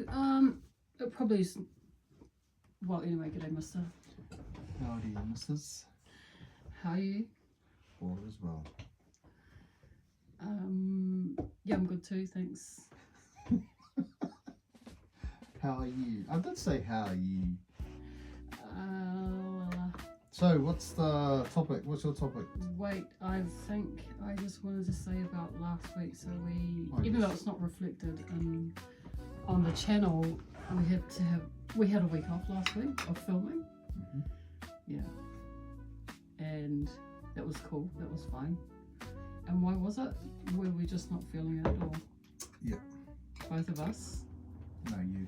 it probably is. Well, anyway, g'day, mister. Howdy, missus. How are you? All as well. Yeah, I'm good too, thanks. How are you? I did say how are you. Uh, So, what's the topic? What's your topic? Wait, I think I just wanted to say about last week. So Oh, even yes. though it's not reflected on the channel, we had a week off last week of filming. Mm-hmm. Yeah, and that was cool. That was fine. And why was it? Were we just not feeling it, or Yeah. both of us? No, you.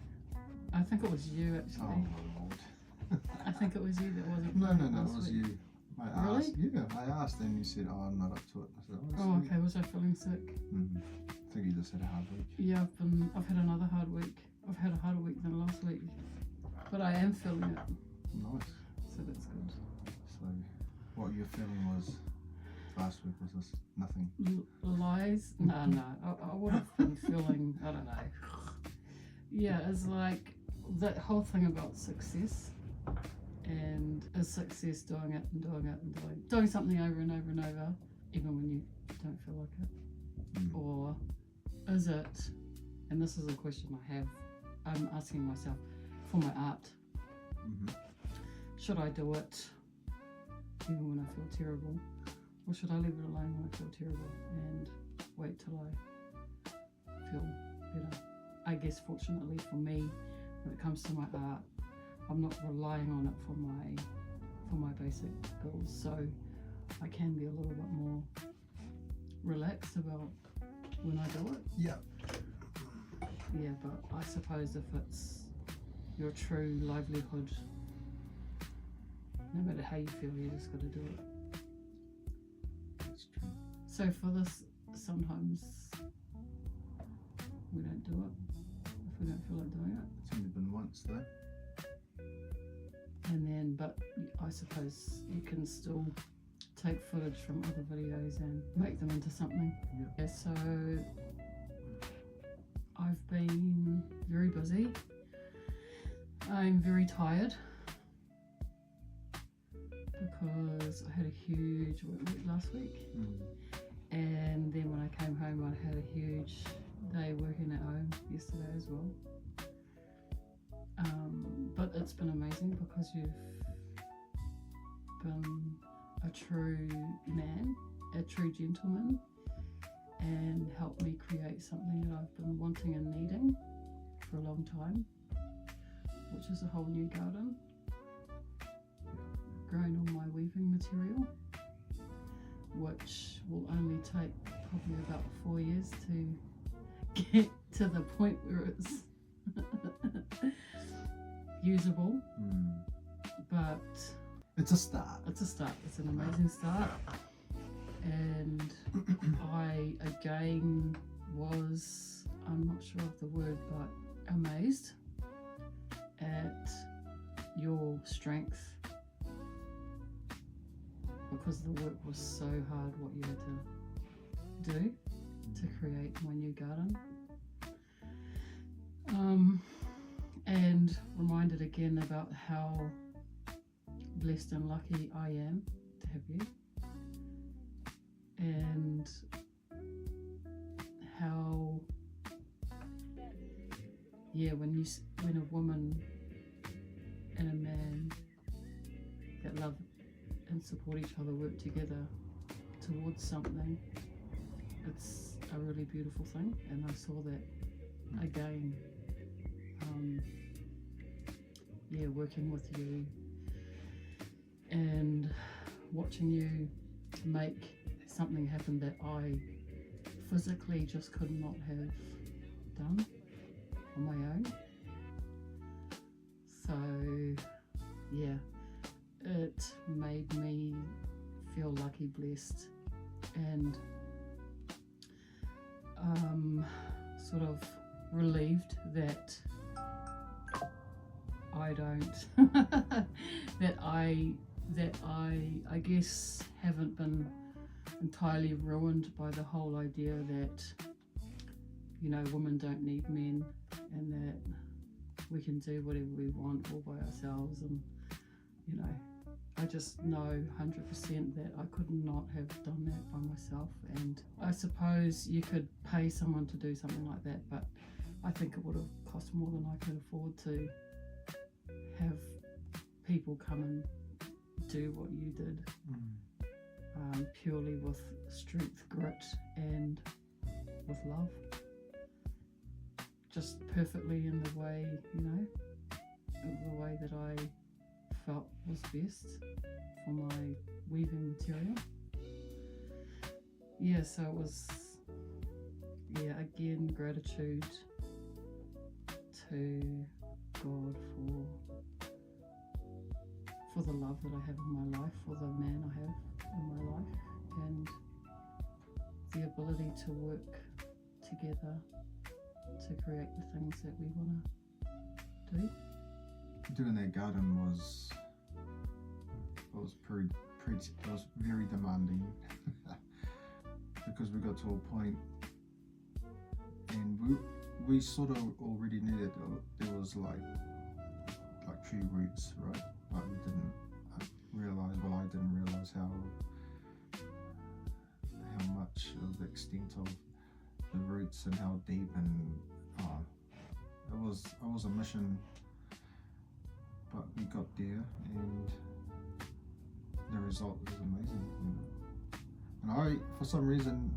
I think it was you actually. Oh, Lord. I think it was you that wasn't. No, feeling it last was week. you. I Really? asked. Yeah, I asked and you said, oh, I'm not up to it. I said, Oh, sweet. okay. Was I feeling sick? Mm-hmm. I think you just had a hard week. Yeah, I've had another hard week. I've had a harder week than last week, but I am feeling it, Nice. so that's good. So, what your feeling was last week was just nothing. Lies? No. I would have been feeling, I don't know. Yeah, it's like that whole thing about success, and is success doing it and doing it and doing something over and over and over, even when you don't feel like it, or is it? And this is a question I'm asking myself for my art. Mm-hmm. Should I do it even when I feel terrible? Or should I leave it alone when I feel terrible and wait till I feel better? I guess fortunately for me, when it comes to my art, I'm not relying on it for my basic bills, so I can be a little bit more relaxed about when I do it. Yeah. Yeah, but I suppose if it's your true livelihood, no matter how you feel, you just got to do it. That's true. So for this, sometimes we don't do it if we don't feel like doing it. It's only been once though. And then, but I suppose you can still take footage from other videos and make them into something. Yeah. So I've been very busy. I'm very tired because I had a huge work week last week. And then when I came home, I had a huge day working at home yesterday as well. But it's been amazing because you've been a true man, a true gentleman, and helped me create something that I've been wanting and needing for a long time, which is a whole new garden, growing all my weaving material, which will only take probably about 4 years to get to the point where it's usable. But it's a start. It's a start. It's an amazing start. And I again was, I'm not sure of the word, but amazed at your strength, because the work was so hard what you had to do to create my new garden. And reminded again about how blessed and lucky I am to have you, and how, yeah, when a woman and a man that love and support each other work together towards something, it's a really beautiful thing. And I saw that again, working with you and watching you make something happen that I physically just could not have done on my own. So yeah, it made me feel lucky, blessed, and sort of relieved that I don't that I guess haven't been entirely ruined by the whole idea that, you know, women don't need men, and that we can do whatever we want all by ourselves. And you know, I just know 100% that I could not have done that by myself. And I suppose you could pay someone to do something like that, but I think it would have cost more than I could afford to have people come and do what you did, purely with strength, grit, and with love. Just perfectly in the way, you know, the way that I felt was best for my weaving material. Yeah, so it was, yeah, again, gratitude to God for the love that I have in my life, for the man I have in my life, and the ability to work together to create the things that we want to do. Doing that garden was very demanding because we got to a point and we sort of already knew that there was like tree roots, right? But we didn't realize, well, I didn't realize how much of the extent of the roots and how deep, and it was a mission, but we got there and the result was amazing, you know? And for some reason,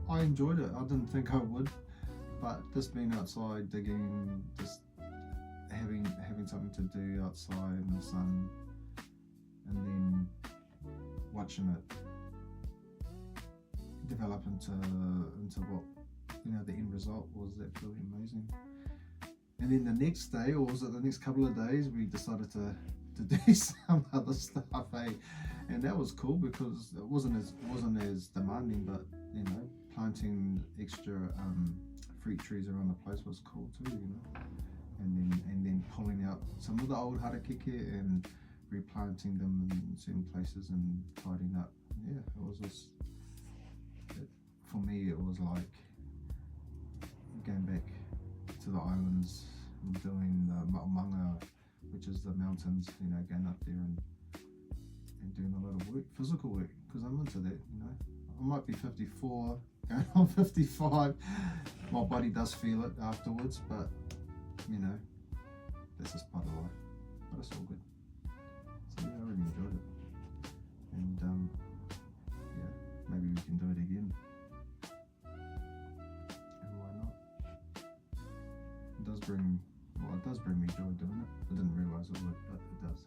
I enjoyed it. I didn't think I would, but just being outside digging, just having something to do outside in the sun, and then watching it develop into what, you know, the end result was absolutely amazing. And then the next day, or was it the next couple of days, we decided to do some other stuff, eh? And that was cool because it wasn't as demanding, but you know, planting extra fruit trees around the place was cool too, you know. And then pulling out some of the old harakeke and replanting them in certain places and tidying up. Yeah, it was just, for me it was like going back to the islands and doing the maumanga, which is the mountains, you know, going up there and doing a lot of work, physical work, because I'm into that, you know. I might be 54, going on 55, my body does feel it afterwards, but you know, that's just part of life, but it's all good. So yeah, I really enjoyed it, and yeah, maybe we can do it again, and why not? It does bring me joy doing it. I didn't realise it would, but it does.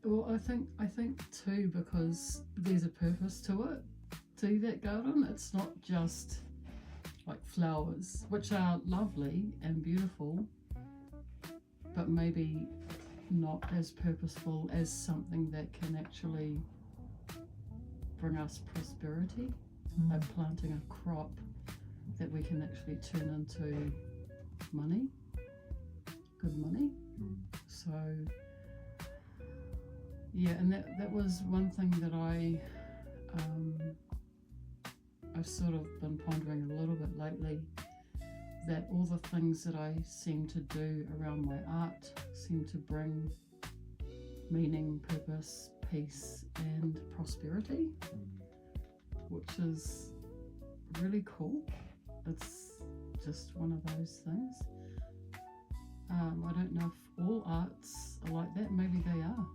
Well, I think too, because there's a purpose to it, to that garden. It's not just like flowers, which are lovely and beautiful, but maybe not as purposeful as something that can actually bring us prosperity, like planting a crop that we can actually turn into money, good money. So yeah, and that was one thing that I've sort of been pondering a little bit lately, that all the things that I seem to do around my art seem to bring meaning, purpose, peace and prosperity, which is really cool. It's just one of those things. I don't know if all arts are like that, maybe they are.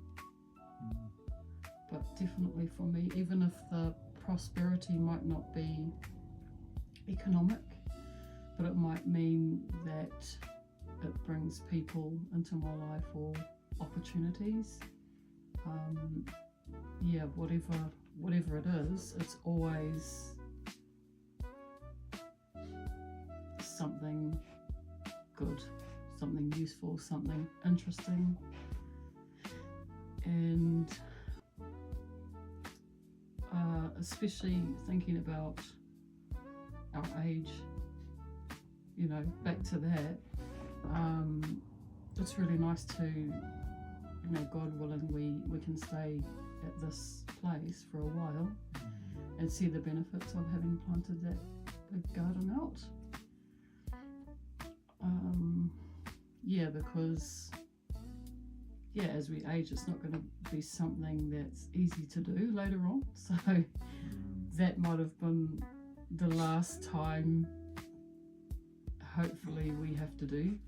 But definitely for me, even if the prosperity might not be economic, but it might mean that it brings people into my life or opportunities. Yeah, whatever it is, it's always something good, something useful, something interesting. And especially thinking about our age, you know, back to that, it's really nice to, you know, God willing, we can stay at this place for a while and see the benefits of having planted that big garden out. Yeah, because as we age, it's not going to be something that's easy to do later on. So that might have been the last time. Hopefully, we have to do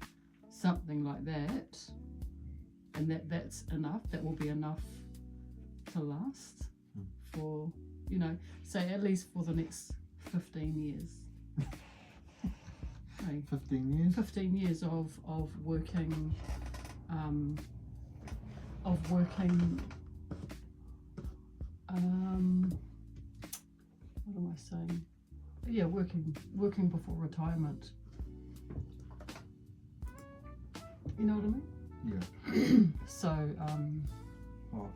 something like that, and that's enough. That will be enough to last for, say at least for the next 15 years. Hey, 15 years? 15 years of working, what am I saying? Yeah, working before retirement. You know what I mean? Yeah. So, Well,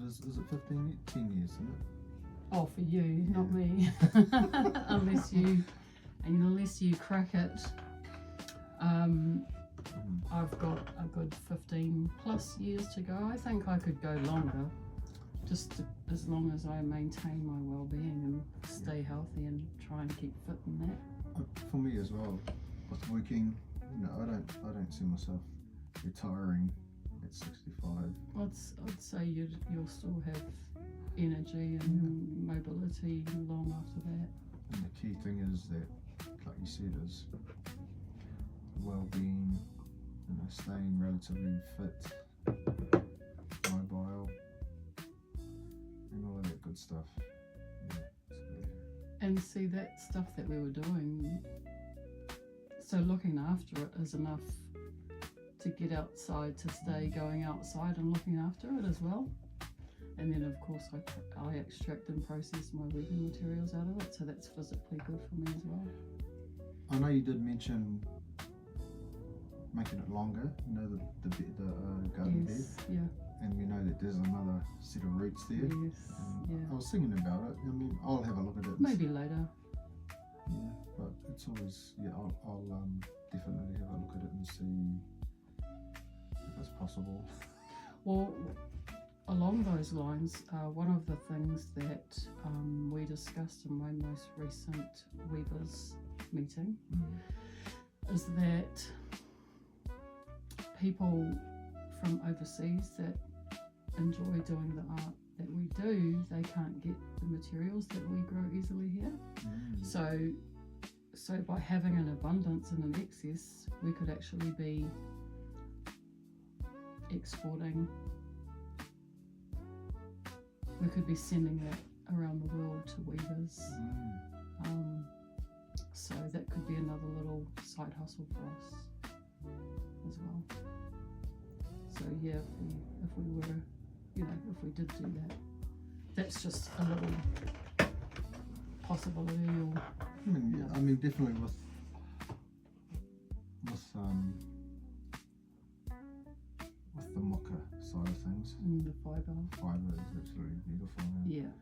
is it 15, 10 years, isn't it? Oh, for you, not me. unless you crack it. I've got a good 15 plus years to go. I think I could go longer, as long as I maintain my well-being and stay healthy and try and keep fit in that. For me as well, with working, I don't see myself retiring at 65. I'd say you'll still have energy and mobility long after that. And the key thing is that, like you said, is well-being, staying relatively fit, mobile, and all of that good stuff. And see, that stuff that we were doing, so looking after it is enough to get outside, to stay going outside and looking after it as well. And then of course I extract and process my weaving materials out of it, so that's physically good for me as well. I know you did mention making it longer, the garden bed. Yeah. And we know that there's another set of roots there. Yes. Yeah. I was thinking about it. I'll have a look at it. Maybe later. Yeah, but it's always I'll definitely have a look at it and see if it's possible. Well, along those lines, one of the things that we discussed in my most recent Weavers meeting is that people from overseas that enjoy doing the art that we do, they can't get the materials that we grow easily here. So by having an abundance and an excess, we could actually be exporting. We could be sending that around the world to weavers. So that could be another little side hustle for us as well. So yeah, if we were, if we did do that, that's just a little possibility. Or I mean, definitely with the mocha side of things. The fibre. Fibre is absolutely beautiful. Yeah.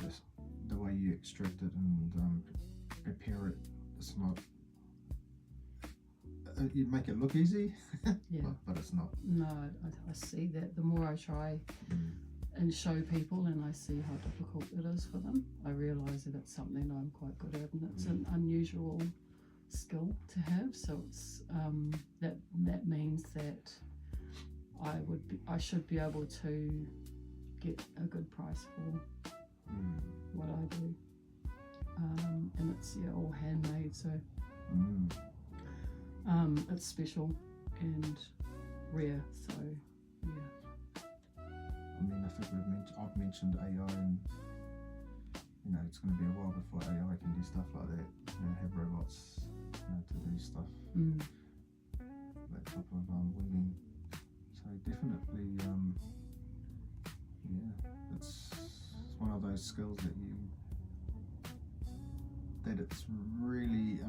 Just the way you extract it and prepare it, it's not. You make it look easy, but it's not. No, I see that. The more I try and show people and I see how difficult it is for them, I realise that it's something I'm quite good at, and it's an unusual skill to have. So it's that means that I should be able to get a good price for what I do, and it's all handmade, so it's special and rare. So yeah. I mean, I think I've mentioned AI, and it's going to be a while before AI can do stuff like that. Have robots, to do stuff, that type of weaving. So definitely, it's one of those skills that it's really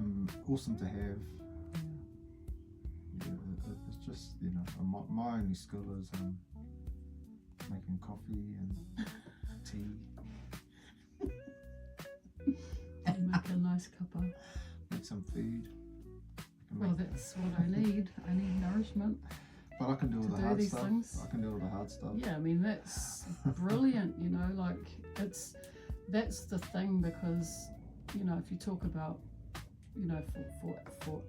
awesome to have. It's just my only skill is making coffee and tea. Make a nice cuppa. Make some food. Well, that's what I need. I need nourishment. But I can do all the hard stuff. Things. I can do all the hard stuff. Yeah, I mean that's brilliant. That's the thing, because you know, if you talk about, you know, for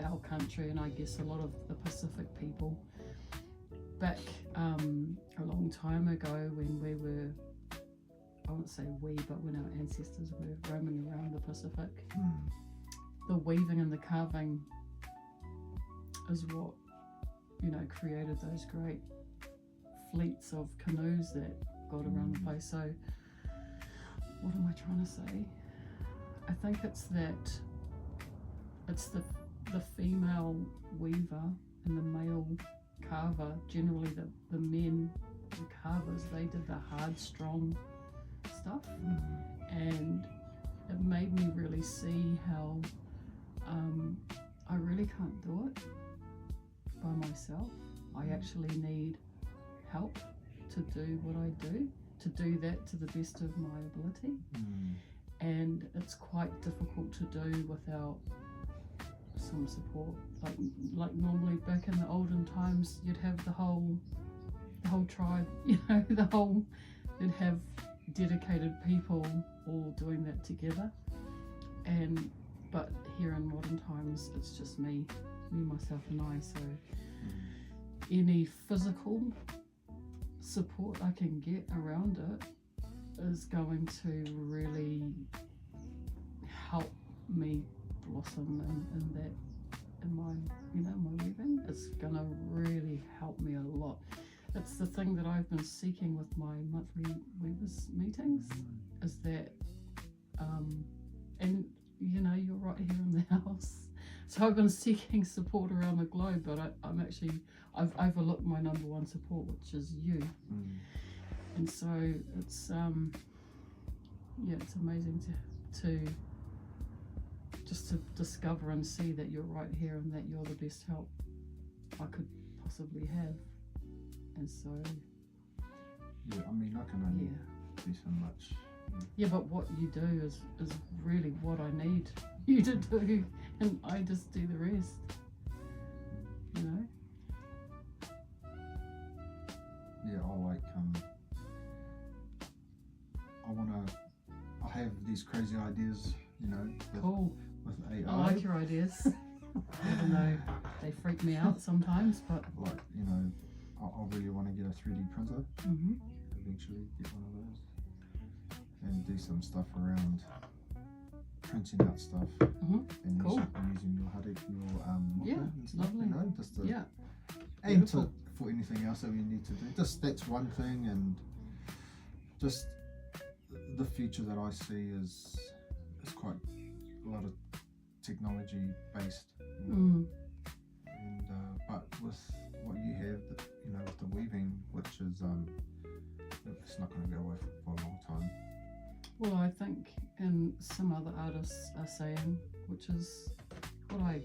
our country, and I guess a lot of the Pacific people, back a long time ago when we were, I won't say we, but when our ancestors were roaming around the Pacific, the weaving and the carving is what, you know, created those great fleets of canoes that got around the place. So what am I trying to say? I think it's the female weaver and the male carver. Generally the men, the carvers, they did the hard, strong stuff, and it made me really see how I really can't do it by myself. I actually need help to do what I do, to do that to the best of my ability. And it's quite difficult to do without some support. Like normally back in the olden times, you'd have the whole tribe, you know, you'd have dedicated people all doing that together. But here in modern times, it's just me, myself and I. So any physical support I can get around it is going to really help me blossom in my, you know, my weaving. It's gonna really help me a lot. It's the thing that I've been seeking with my monthly weavers meetings, is that and you know, you're right here in the house, so I've been seeking support around the globe, but I've overlooked my number one support, which is you. And so it's it's amazing to just to discover and see that you're right here and that you're the best help I could possibly have. And so yeah, I mean, I can only do so much. Yeah, but what you do is really what I need you to do, and I just do the rest, you know. Yeah, I have these crazy ideas, you know, with AI. I like your ideas, even though they freak me out sometimes, but like, you know, I really want to get a 3D printer, eventually get one of those, and do some stuff around printing out stuff, and cool. using your mocha and stuff, lovely. you know, just to, and beautiful. For anything else that we need to do. Just that's one thing, and just the future that I see is quite a lot of technology based, you know? And but with what you have, you know, with the weaving, which is it's not going to go away for a long time. Well, I think, and some other artists are saying, which is what I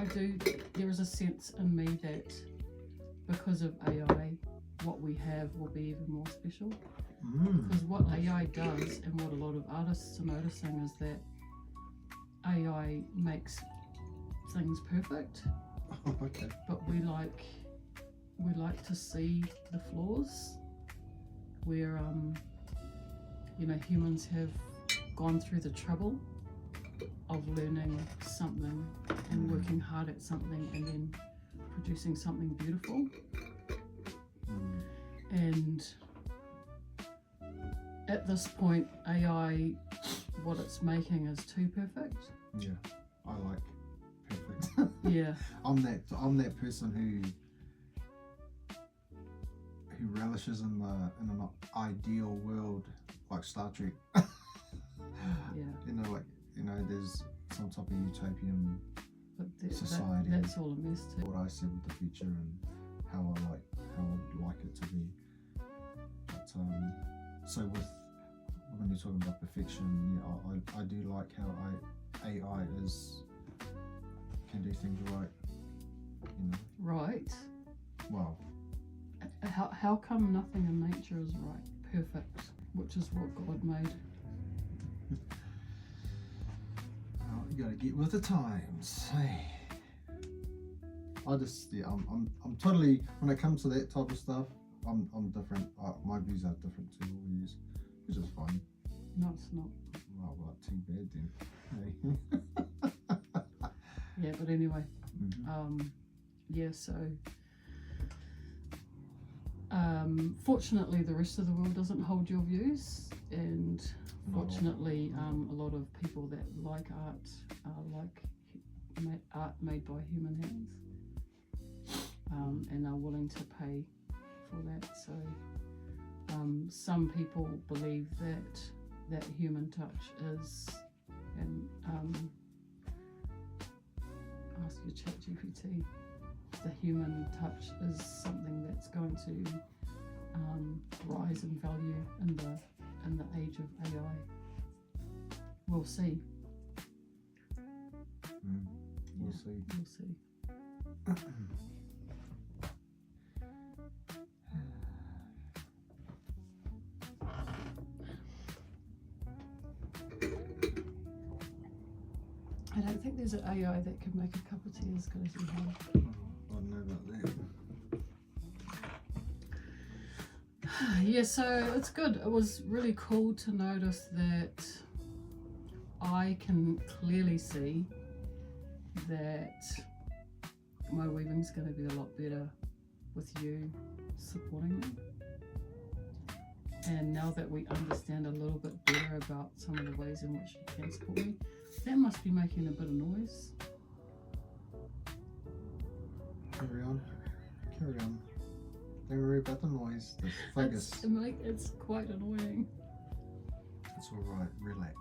do, there is a sense in me that because of AI, what we have will be even more special. Because what AI does, and what a lot of artists are noticing, is that AI makes things perfect. Okay. But we like to see the flaws where you know, humans have gone through the trouble of learning something and working hard at something and then producing something beautiful. And at this point, AI, what it's making is too perfect. Yeah, I like perfect. Yeah. I'm that person who relishes in an ideal world, like Star Trek. Yeah. You know, there's some type of utopian society. That's all a mess too. What I see with the future and how I'd like it to be. But so when you're talking about perfection, yeah, I do like how AI can do things right. You know. Right. Well. How come nothing in nature is right, perfect, which is what God made? Well, you gotta get with the times. Hey, I'm totally, when it comes to that type of stuff, I'm different. My views are different to your views, which is fine. No, it's not. Oh, well, too bad then. Hey. Yeah, but anyway, Mhm. yeah, so fortunately the rest of the world doesn't hold your views, and Not all. fortunately a lot of people that like art like art made by human hands, and are willing to pay for that. So some people believe that human touch is, and ask your ChatGPT, the human touch is something that's going to rise in value in the age of AI. We'll see. We'll see. We'll see. I don't think there's an AI that can make a cup of tea as good as you have. I don't know about that. Yeah, so it's good. It was really cool to notice that I can clearly see that my weaving's going to be a lot better with you supporting me. And now that we understand a little bit better about some of the ways in which you can support me, that must be making a bit of noise. Carry on. Carry on. Don't worry about the noise. The focus. It's quite annoying. It's alright. Relax.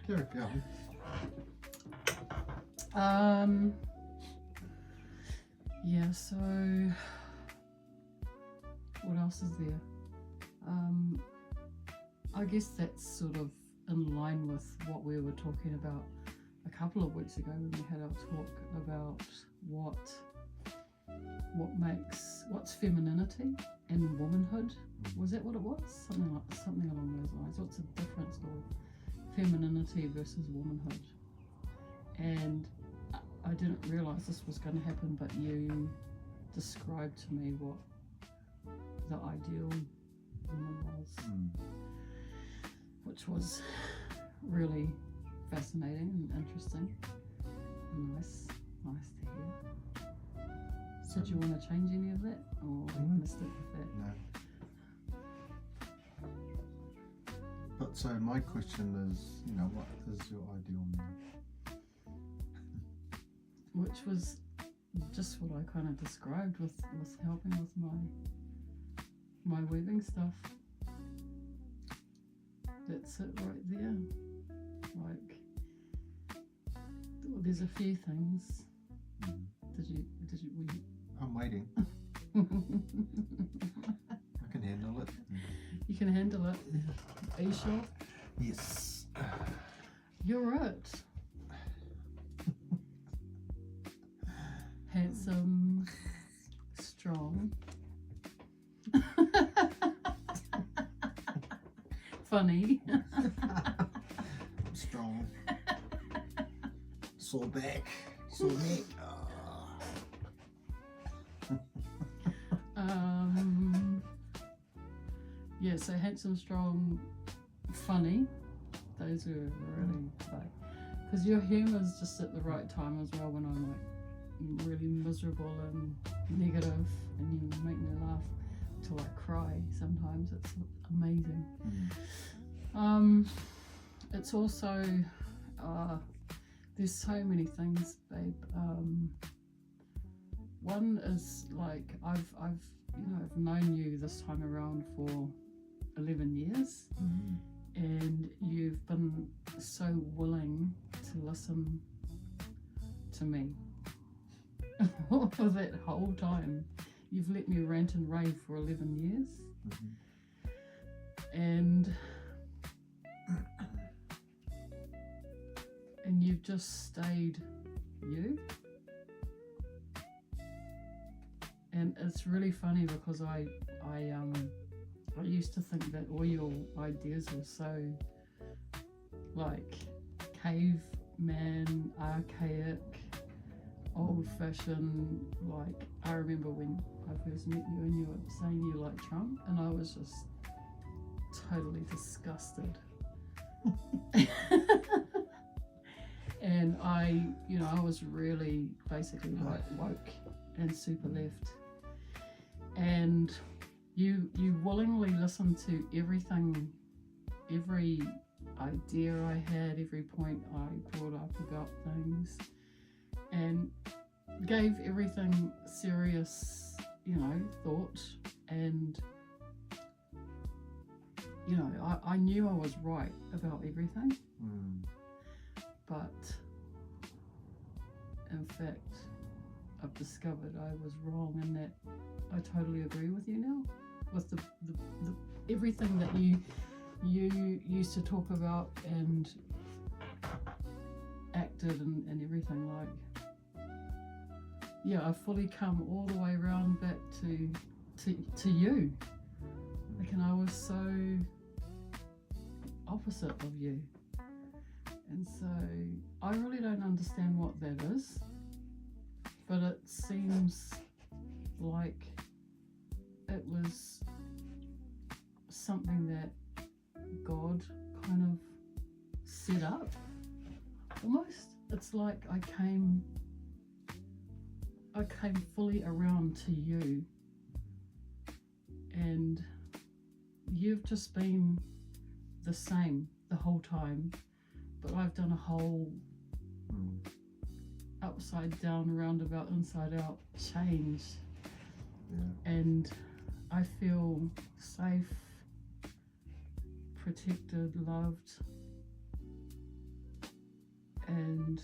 Carry on. Yeah, so what else is there? I guess that's sort of in line with what we were talking about a couple of weeks ago when we had our talk about what's femininity and womanhood. Was that what it was? Something along those lines. What's the difference of femininity versus womanhood? And I didn't realise this was going to happen, but you described to me what the ideal woman was, which was really fascinating and interesting and nice to hear. So do you want to change any of that, or are you going to stick with that? No. But so my question is, what is your ideal man? Which was just what I kind of described with helping with my weaving stuff. That's it right there. Like, there's a few things. I'm waiting. I can handle it. You can handle it. Are you sure? Yes. You're right. Handsome, strong, funny, strong, sore back, sore neck. Yeah, so handsome, strong, funny. Those are really like, because your humour's just at the right time as well when I'm like really miserable and negative, and you make me laugh till I cry sometimes. It's amazing. It's also there's so many things, babe. One is like I've known you this time around for 11 years, and you've been so willing to listen to me for that whole time. You've let me rant and rave for 11 years, and you've just stayed you. And it's really funny because I used to think that all your ideas were so like caveman, archaic, old-fashioned. Like, I remember when I first met you and you were saying you like Trump, and I was just totally disgusted. And I was really basically like woke and super left. And you willingly listened to everything, every idea I had, every point I brought up about things, and gave everything serious, thought. And I knew I was right about everything, but in fact I've discovered I was wrong, and that I totally agree with you now, with the everything that you used to talk about and acted and everything. Like, yeah, I've fully come all the way around back to you. Like, and I was so opposite of you, and so I really don't understand what that is, but it seems like it was something that God kind of set up, almost. It's like I came fully around to you, and you've just been the same the whole time, but I've done a whole upside down, roundabout, inside out change. And I feel safe, protected, loved, and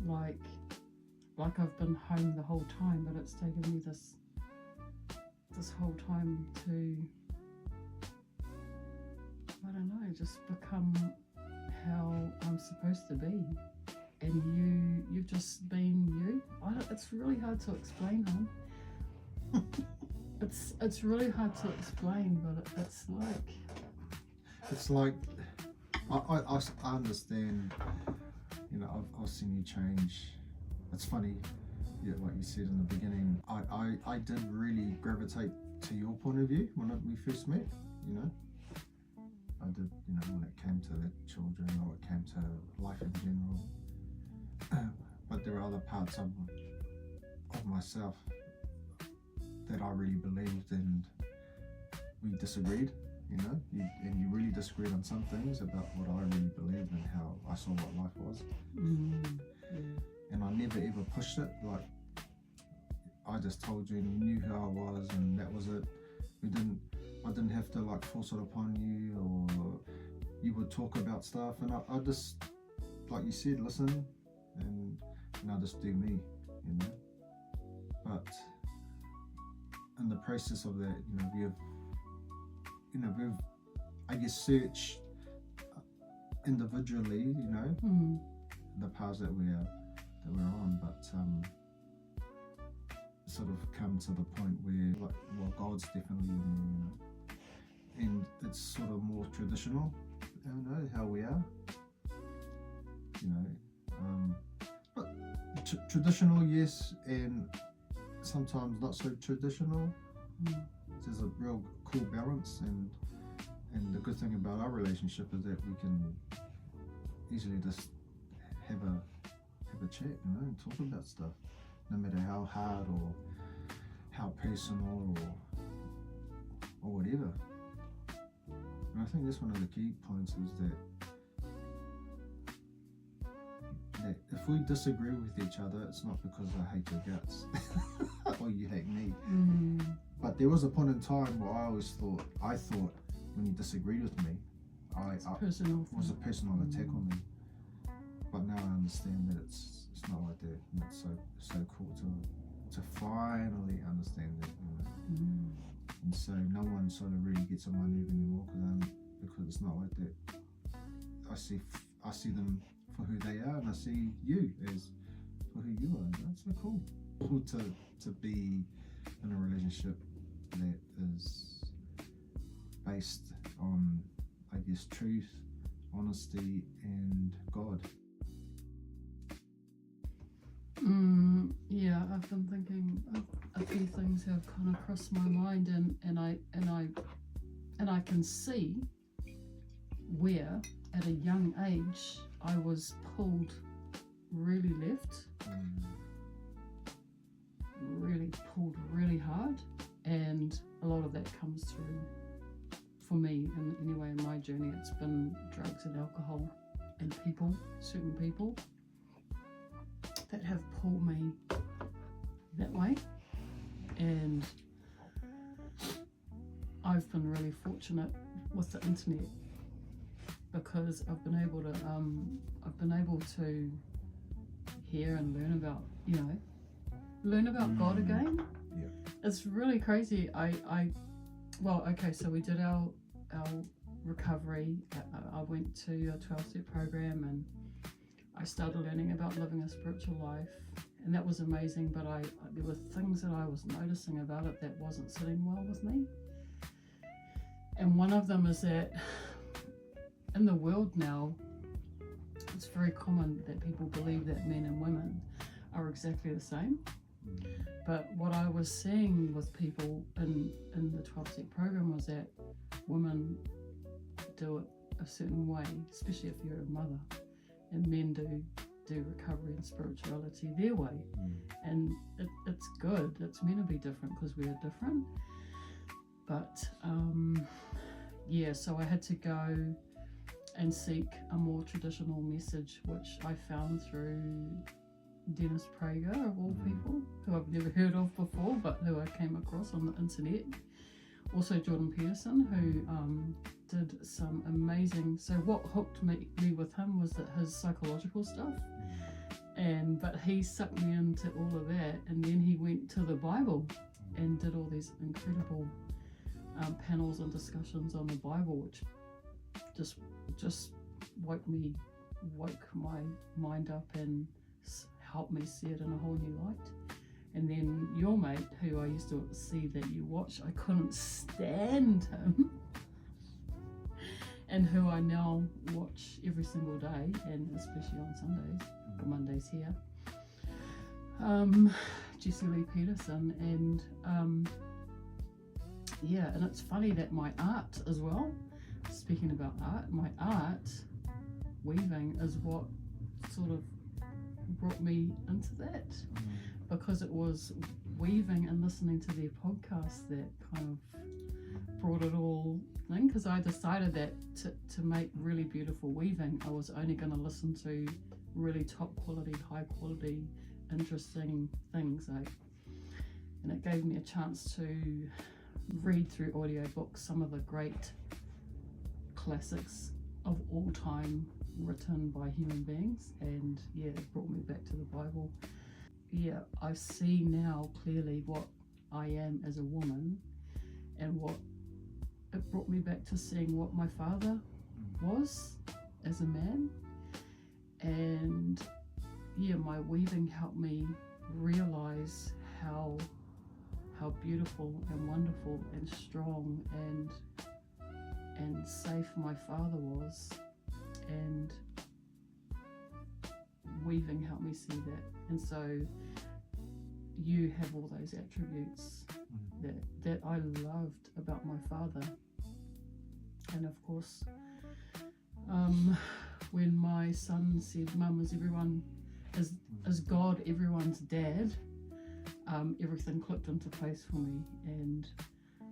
like I've been home the whole time, but it's taken me this whole time to, I don't know, just become how I'm supposed to be. And you've just been you. It's really hard to explain, hon. It's really hard to explain, but it's like I understand. I've seen you change. It's funny, like you said in the beginning. I did really gravitate to your point of view when we first met. I did. When it came to the children, or it came to life in general. But there are other parts of myself that I really believed, and we disagreed, and you really disagreed on some things about what I really believed and how I saw what life was. And I never ever pushed it. Like, I just told you, and you knew who I was, and that was it. I didn't have to like force it upon you, or you would talk about stuff, and I just, like you said, listen, and I just do me, But in the process of that, we've I guess searched individually, the paths that we're on, but sort of come to the point where, like, well, God's definitely in there, and it's sort of more traditional, how we are, but traditional, yes, and sometimes not so traditional. There's a real cool balance, and the good thing about our relationship is that we can easily just have a chat, and talk about stuff, no matter how hard or how personal or whatever. And I think that's one of the key points, is that if we disagree with each other, it's not because I hate your guts or you hate me. But there was a point in time where I thought when you disagreed with me, it was a personal attack on me. But now I understand that it's not like that, and it's so cool to finally understand that. And so no one sort of really gets on my nerve anymore, because it's not like that. I see them for who they are, and I see you as for who you are. That's so cool. Cool to be in a relationship that is based on, I guess, truth, honesty, and God. Yeah, I've been thinking a few things have kind of crossed my mind, and And I can see where at a young age I was pulled really left, really pulled really hard, and a lot of that comes through, for me in anyway, in my journey, it's been drugs and alcohol and people, certain people that have pulled me that way. And I've been really fortunate with the internet, because I've been able to hear and learn about, God again. Yeah. It's really crazy. So we did our recovery. I went to a 12-step program, and I started learning about living a spiritual life, and that was amazing. But there were things that I was noticing about it that wasn't sitting well with me. And one of them is that in the world now, it's very common that people believe that men and women are exactly the same. But what I was seeing with people in the 12-step program was that women do it a certain way, especially if you're a mother, and men do recovery and spirituality their way. And it's good. It's meant to be different because we are different. But so I had to go and seek a more traditional message, which I found through Dennis Prager, of all people, who I've never heard of before, but who I came across on the internet. Also Jordan Peterson, who did some amazing, so what hooked me with him was that his psychological stuff, but he sucked me into all of that, and then he went to the Bible and did all these incredible panels and discussions on the Bible, which just woke my mind up and helped me see it in a whole new light. And then your mate, who I used to see that you watch, I couldn't stand him, and who I now watch every single day, and especially on Sundays or Mondays here, Jesse Lee Peterson. And and it's funny that my art as well, speaking about art, my art, weaving, is what sort of brought me into that, because it was weaving and listening to their podcast that kind of brought it all in, because I decided that to make really beautiful weaving, I was only going to listen to really top quality, high quality, interesting things, and it gave me a chance to read through audiobooks some of the great classics of all time written by human beings, and it brought me back to the Bible. I see now clearly what I am as a woman, and what it brought me back to seeing what my father was as a man. And my weaving helped me realize how beautiful and wonderful and strong and safe my father was, and weaving helped me see that. And so you have all those attributes that I loved about my father. And of course, when my son said Mum is God everyone's dad, everything clicked into place for me. And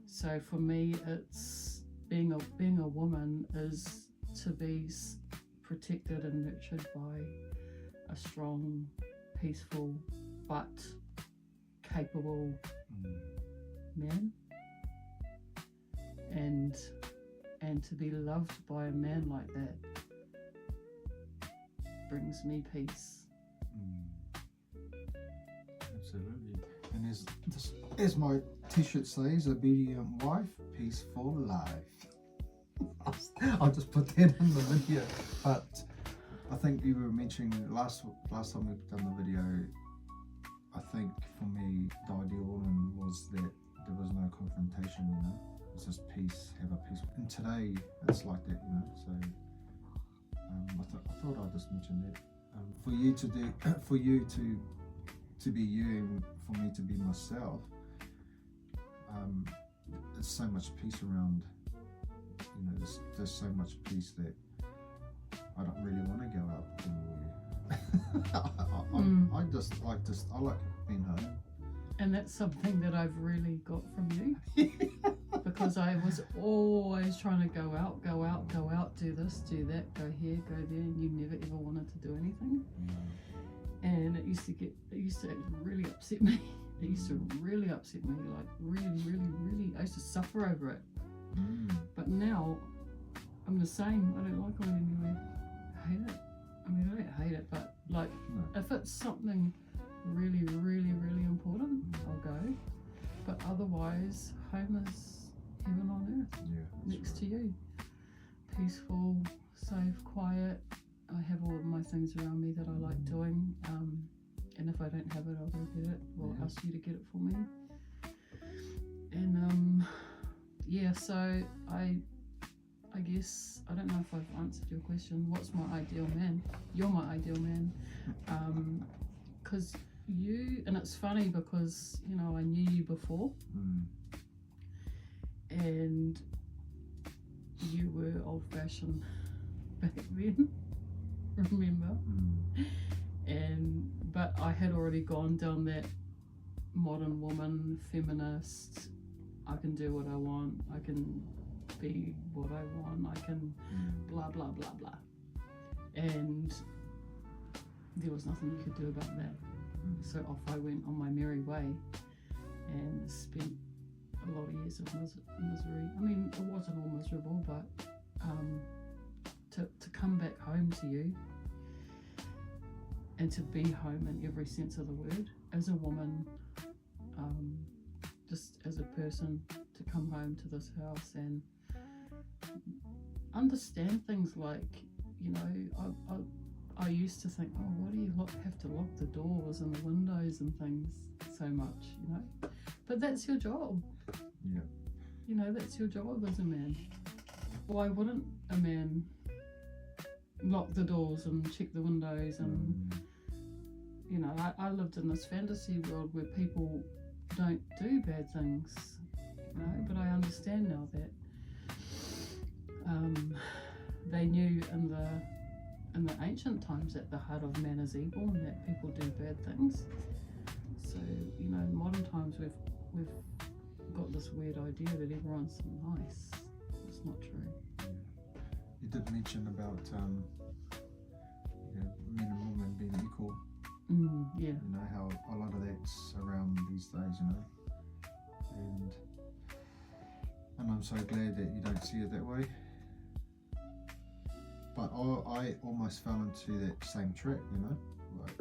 so for me, it's being a woman is to be protected and nurtured by a strong, peaceful, but capable man, and to be loved by a man like that brings me peace. Absolutely. And as my t-shirt says, obedient wife, peaceful life. I'll just put that in the video. But I think you were mentioning last time we've done the video, I think for me the ideal woman was that there was no confrontation, it's just peace, have a peace. And today it's like that, so I thought I'd just mention that. For you to be you, and for me to be myself, there's so much peace around you know, there's so much peace that I don't really want to go out anywhere. I like being home. And that's something that I've really got from you. Because I was always trying to go out, do this, do that, go here, go there, and you never ever wanted to do anything. And it used to really upset me. It used to really upset me, like really, I used to suffer over it. But now, I'm the same. I don't like going anywhere. I hate it. I mean, I don't hate it, but like, if it's something really important, I'll go. But otherwise, home is heaven on earth. Next to you. Peaceful, safe, quiet. I have all of my things around me that I like doing. And if I don't have it, I'll go get it. Or ask you to get it for me. And so I guess, I don't know if I've answered your question. What's my ideal man? You're my ideal man. Because you, and it's funny because, you know, I knew you before. And you were old-fashioned back then, remember? But I had already gone down that modern woman, feminist, I can do what I want, I can be what I want, I can blah blah blah blah. And there was nothing you could do about that. So off I went on my merry way and spent a lot of years of misery. I mean, it wasn't all miserable, but to come back home to you and to be home in every sense of the word, as a woman, just as a person, to come home to this house and understand things like, you know, I used to think, oh, why do you have to lock the doors and the windows and things so much, you know? But that's your job. Yeah. You know, that's your job as a man. Why wouldn't a man lock the doors and check the windows and, you know, I lived in this fantasy world where people don't do bad things, you know, but I understand now that they knew in the ancient times that the heart of man is evil and that people do bad things. So, you know, in modern times we've got this weird idea that everyone's nice. It's not true. You did mention about you know, men and women being equal. Yeah. You know how a lot of that's around these days, you know, and I'm so glad that you don't see it that way. But I almost fell into that same trap, you know, like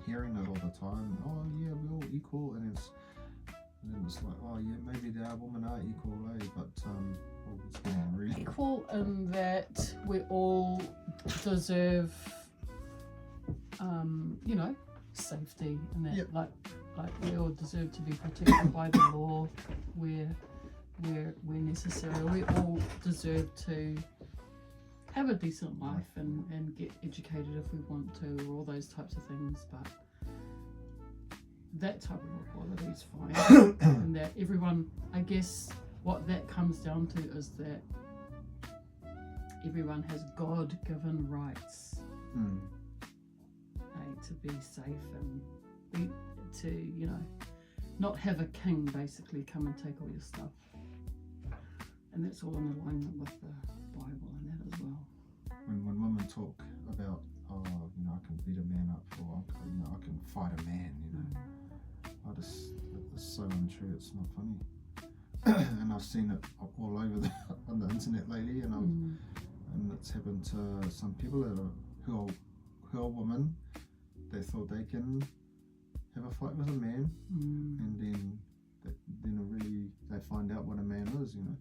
hearing it all the time. Oh yeah, we're all equal, and then it's like, oh yeah, maybe the women are equal, but it's getting really equal in that we all deserve, you know, safety, and that like we all deserve to be protected by the law where necessary. We all deserve to have a decent life and get educated if we want to, or all those types of things, but that type of equality is fine. And that everyone, I guess what that comes down to is that everyone has God-given rights to be safe and to, you know, not have a king basically come and take all your stuff. And that's all in alignment with the Bible and that as well. When women talk about, oh, you know, I can beat a man up, or you know, I can fight a man, you know, it's so untrue. It's not funny. And I've seen it all over on the internet lately, and it's happened to some people who are women. They thought they can have a fight with a man, and then they find out what a man is, you know.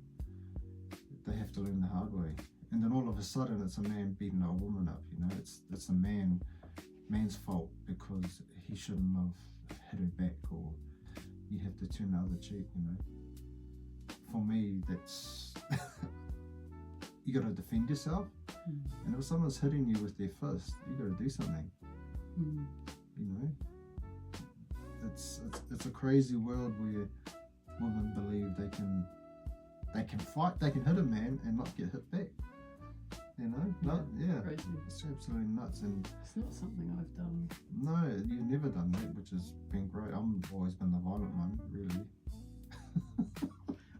They have to learn the hard way, and then all of a sudden it's a man beating a woman up, you know. It's a man's fault because he shouldn't have hit her back, or you have to turn the other cheek, you know. For me, that's you got to defend yourself, and if someone's hitting you with their fist, you got to do something. You know, it's a crazy world where women believe they can they can fight, they can hit a man and not get hit back. You know, Crazy. it's absolutely nuts. And It's not something I've done. no, you've never done that, which has been great. I've always been the violent one, really.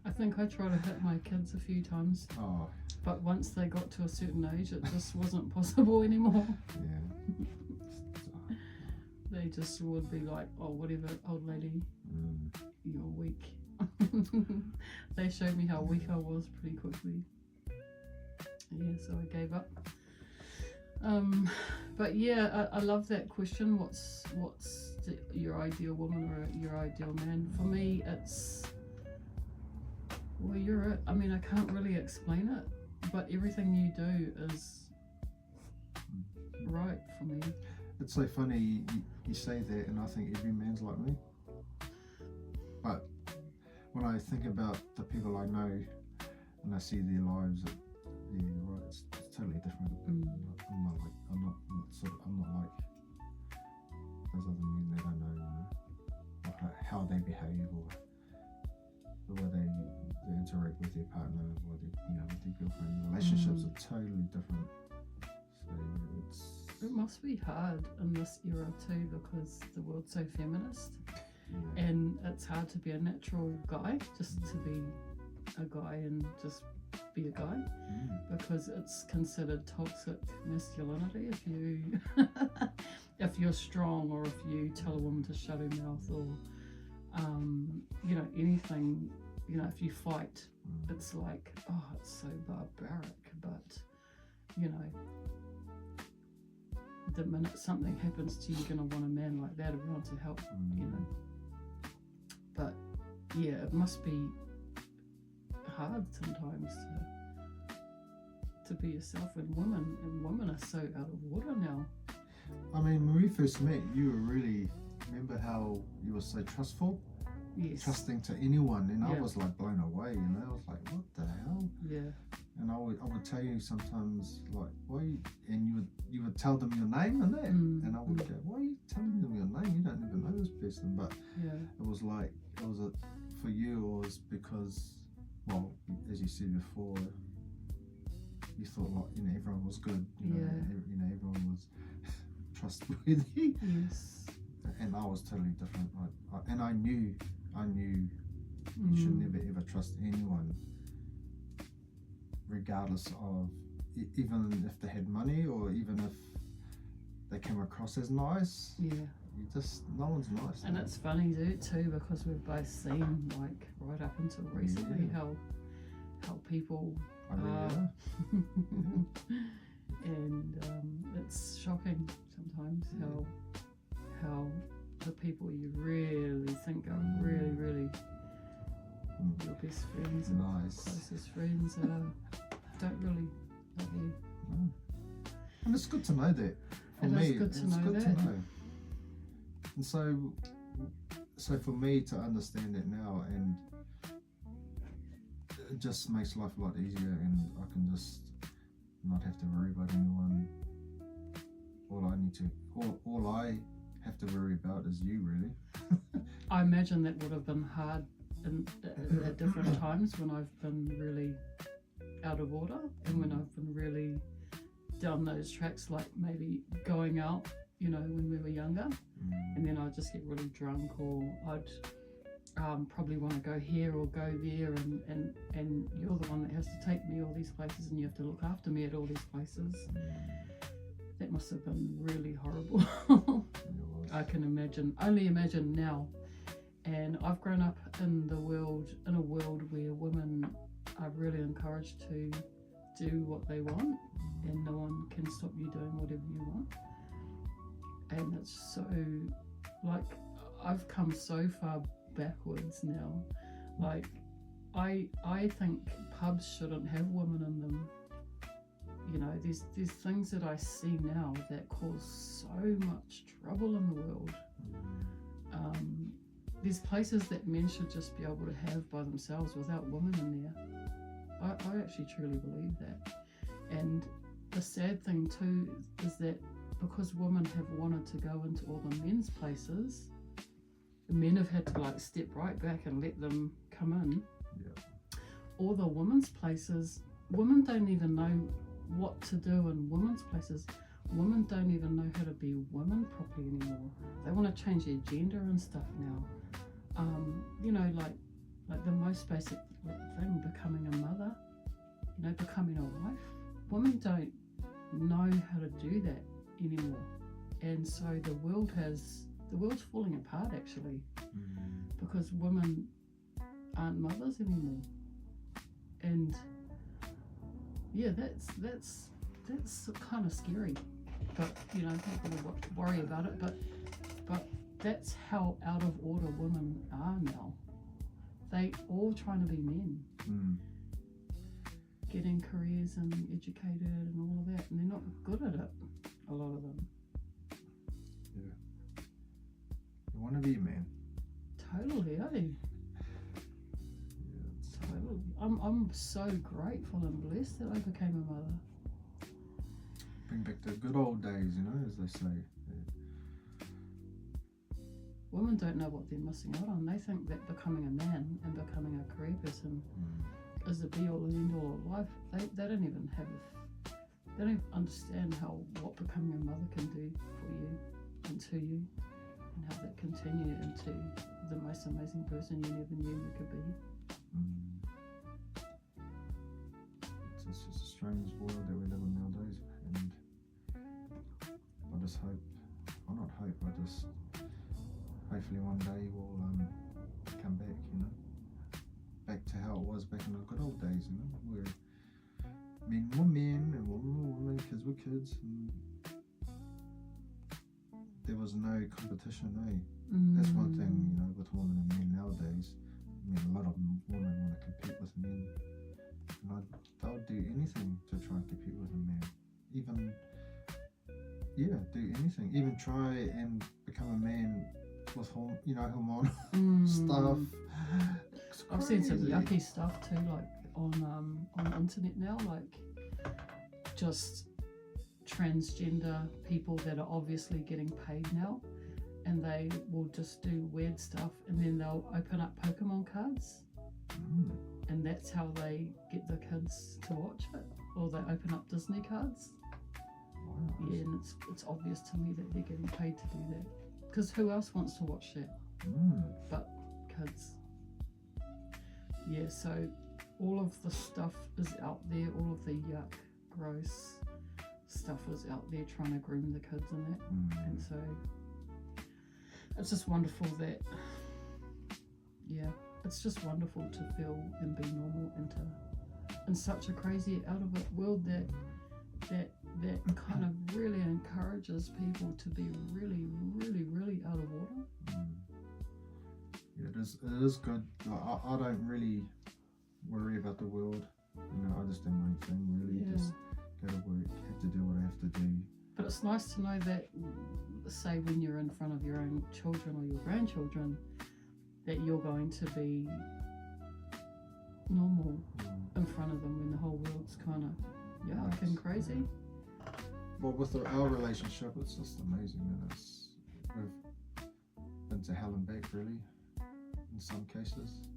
I think I tried to hit my kids a few times, Oh, but once they got to a certain age, it just wasn't possible anymore. yeah. They just would be like, oh, whatever, old lady, you're weak. They showed me how weak I was pretty quickly. Yeah, so I gave up. But yeah, I love that question. What's your ideal woman or your ideal man? For me, it's, well, you're it. I mean, I can't really explain it, but everything you do is right for me. It's so funny you say that, and I think every man's like me. But when I think about the people I know and I see their lives, yeah, you're right. It's totally different. I'm not like those other men that I know. You know, like how they behave or the way they interact with their partner or with their girlfriend. Relationships are totally different. So It must be hard in this era too, because the world's so feminist, yeah. and it's hard to be a natural guy, just to be a guy and just be a guy, because it's considered toxic masculinity if you if you're strong, or if you tell a woman to shut her mouth, or anything, if you fight, it's like, oh, it's so barbaric. But the minute something happens to you, you're gonna want a man like that around to help. But yeah, it must be hard sometimes to be yourself, and women are so out of water now. I mean, when we first met, you were really, remember how you were so trustful? Yes. Trusting to anyone, and Yeah. I was like blown away, I was like, what the hell? Yeah. And I would tell you sometimes, like, why, and you would tell them your name and that, and I would go, why are you telling them your name? You don't even know this person. But Yeah. it was like, for you, it was because, well, as you said before, you thought like, everyone was good, everyone was trustworthy. Yes. And I was totally different. And I knew you should never ever trust anyone, regardless of even if they had money, or even if they came across as nice. Yeah. No one's nice. And it's funny too, because we've both seen, like, right up until recently, how people are. And it's shocking sometimes how the people you really think are really your best friends and closest friends don't really love you. And it's good to know that. For me, it's good to know. And so for me to understand it now, and it just makes life a lot easier, and I can just not have to worry about anyone. All I have to worry about is you, really. I imagine that would have been hard at different times, when I've been really out of order, and when I've been really down those tracks, like maybe going out, when we were younger, and then I'd just get really drunk, or I'd probably want to go here or go there, and you're the one that has to take me all these places, and you have to look after me at all these places. That must have been really horrible. I can only imagine now. And I've grown up in a world where women are really encouraged to do what they want, and no one can stop you doing whatever you want. And it's so, like, I've come so far backwards now. Like, I think pubs shouldn't have women in them. There's things that I see now that cause so much trouble in the world. There's places that men should just be able to have by themselves without women in there. I actually truly believe that. And the sad thing too is that because women have wanted to go into all the men's places, the men have had to, like, step right back and let them come in. Yeah. all the women's places, women don't even know what to do in women's places. Women don't even know how to be women properly anymore. They want to change their gender and stuff now. You know, like the most basic thing, becoming a mother, you know, becoming a wife. Women don't know how to do that anymore. And so the world's falling apart actually, because women aren't mothers anymore. And yeah, that's kind of scary. But you know, people worry about it. But that's how out of order women are now. They all trying to be men, getting careers and educated and all of that, and they're not good at it. A lot of them. Yeah. You want to be a man. Totally, eh? Yeah, Totally. I'm so grateful and blessed that I became a mother. bring back the good old days, you know, as they say. Women don't know what they're missing out on. They think that becoming a man and becoming a career person is the be all and end all of life. They don't even understand what becoming a mother can do for you and to you, and how that continue into the most amazing person you never knew you could be. It's just a strange world that we live in nowadays, and I just hope, well, not hope, I just hopefully one day we'll come back, you know, back to how it was back in the good old days, you know, where men were men and women were women, kids were kids, and there was no competition, eh? That's one thing, you know, with women and men nowadays. I mean, a lot of women want to compete with men, and they'll do anything to try and compete with a man. Even, yeah, do anything. Even try and become a man with hormonal stuff. I've seen some yucky stuff too, like on the internet now, like just transgender people that are obviously getting paid now, and they will just do weird stuff, and then they'll open up Pokemon cards, and that's how they get the kids to watch it, or they open up Disney cards. Wow. Yeah, and it's obvious to me that they're getting paid to do that, because who else wants to watch that but kids? Yeah, so all of the stuff is out there, all of the yuck, gross stuff is out there trying to groom the kids in that. And so it's just wonderful that, yeah, it's just wonderful to feel and be normal in such a crazy out of it world that kind of really encourages people to be really, really, really out of order. Yeah, it is good. I don't really worry about the world, you know, I just do my own thing, really. Yeah. Just go to work, have to do what I have to do. But it's nice to know that, say when you're in front of your own children or your grandchildren, that you're going to be normal in front of them when the whole world's kind of yuck and crazy. Well, with our relationship, it's just amazing, and we've been to hell and back, really, in some cases,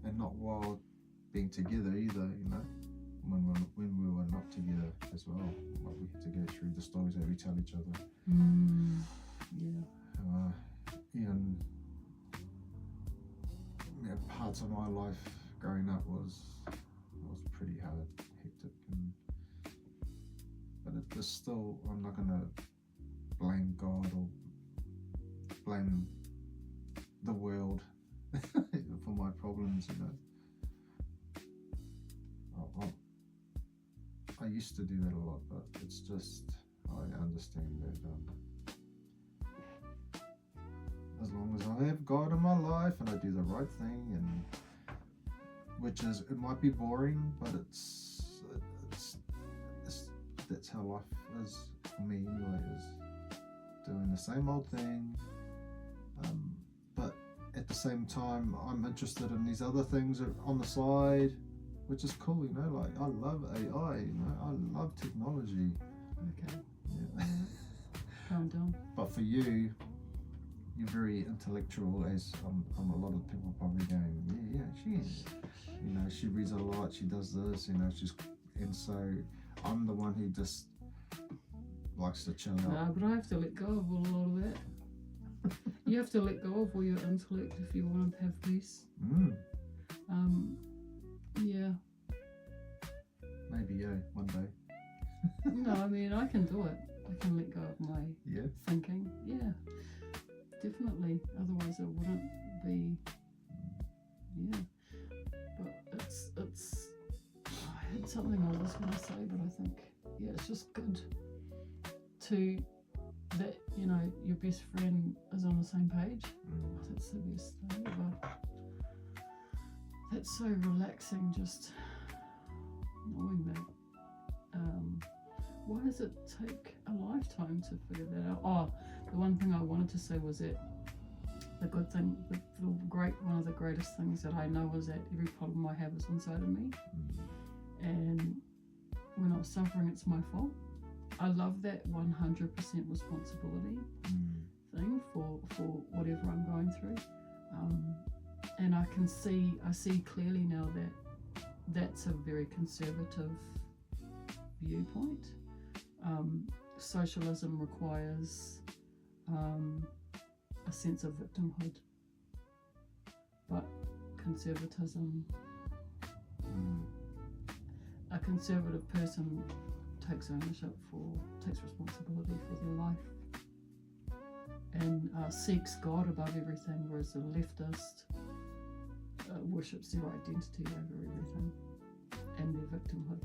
and not while being together either, you know. When we were not together as well, like we had to go through the stories that we tell each other. And parts of my life growing up was pretty hard, hectic, but it's still, I'm not gonna blame God or blame the world for my problems, you know. I used to do that a lot, but it's just, I understand that as long as I have God in my life and I do the right thing, and which is, it might be boring, but it's that's how life is for me anyway, is doing the same old thing, but at the same time I'm interested in these other things on the side, which is cool, you know, like I love AI, you know, I love technology. Okay. Yeah. Calm down. But for you, you're very intellectual, as a lot of people probably going, yeah, she is. You know, she reads a lot, she does this, you know, and so I'm the one who just likes to chill out. Nah, but I have to let go of a lot of that. You have to let go of all your intellect if you want to have peace. Yeah. Maybe, one day. No, I mean, I can do it. I can let go of my thinking. Yeah, definitely. Otherwise, it wouldn't be. Yeah, but it's. I had something I was going to say, but I think it's just good to that your best friend is on the same page. That's the best thing ever. That's so relaxing, just knowing that. Why does it take a lifetime to figure that out? Oh, the one thing I wanted to say was that the good thing, one of the greatest things that I know is that every problem I have is inside of me. And when I'm suffering, it's my fault. I love that 100% responsibility thing for whatever I'm going through. And I see clearly now that that's a very conservative viewpoint. Socialism requires a sense of victimhood, but conservatism, a conservative person takes responsibility for their life and seeks God above everything, whereas the leftist worships their identity over everything and their victimhood.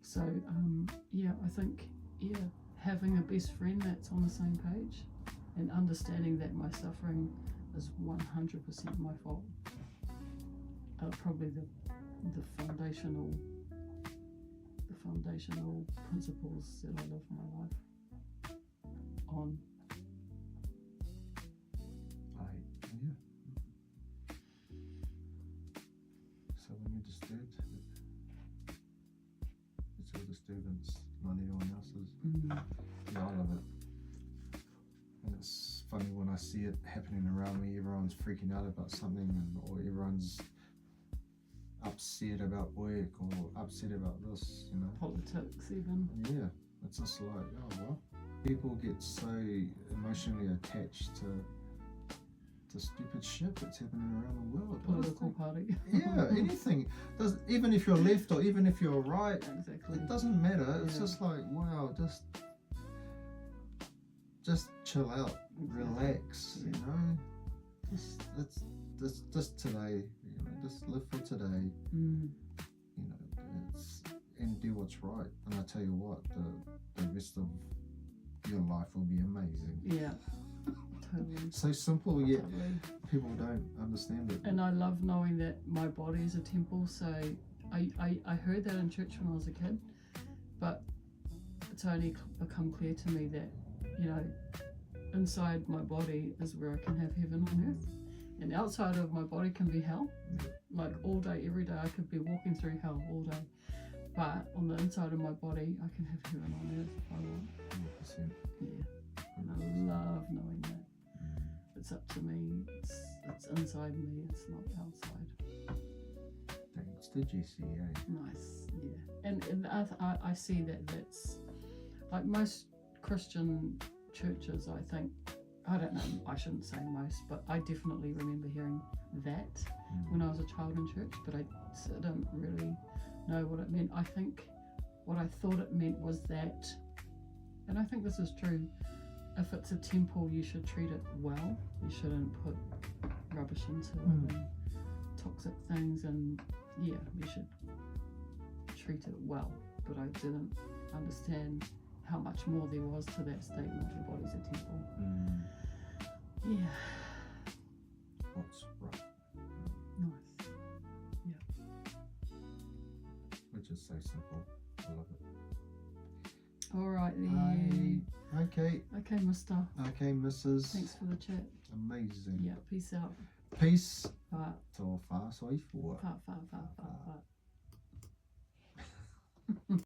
So I think having a best friend that's on the same page and understanding that my suffering is 100% my fault are probably the foundational principles that I live my life on. So when you're disturbed, it's your disturbance, not anyone else's. Yeah, I love it. And it's funny when I see it happening around me, everyone's freaking out about something, or everyone's upset about work or upset about this, Politics even. Yeah, it's just like, oh well. People get so emotionally attached to stupid shit that's happening around the world. Political party. Yeah, anything. Even if you're left or even if you're right, exactly. It doesn't matter. It's just like, wow, just chill out, relax, Just today, just live for today. And do what's right. And I tell you what, the rest of your life will be amazing. Yeah. Totally. So simple, yet people don't understand it. And I love knowing that my body is a temple. So I heard that in church when I was a kid, but it's only become clear to me that inside my body is where I can have heaven on earth, and outside of my body can be hell. Like all day, every day, I could be walking through hell all day. But on the inside of my body, I can have heaven on earth if I want. 100%. Yeah, and I love knowing that. It's up to me. It's inside me. It's not outside. Thanks to Jessie. Nice. Yeah, and I see that's like most Christian churches. I think, I don't know, I shouldn't say most, but I definitely remember hearing that when I was a child in church, but I didn't really know what it meant. I think what I thought it meant was that, and I think this is true, if it's a temple, you should treat it well. You shouldn't put rubbish into it and toxic things, and you should treat it well. But I didn't understand how much more there was to that statement, your body's a temple. Yeah. What's right? Nice. Yeah. Which is so simple. I love it. All right then. Okay, mister. Okay, Mrs. Thanks for the chat. Amazing. Yeah, peace out. Peace. Bye. Tō whāsoi fua. Bye.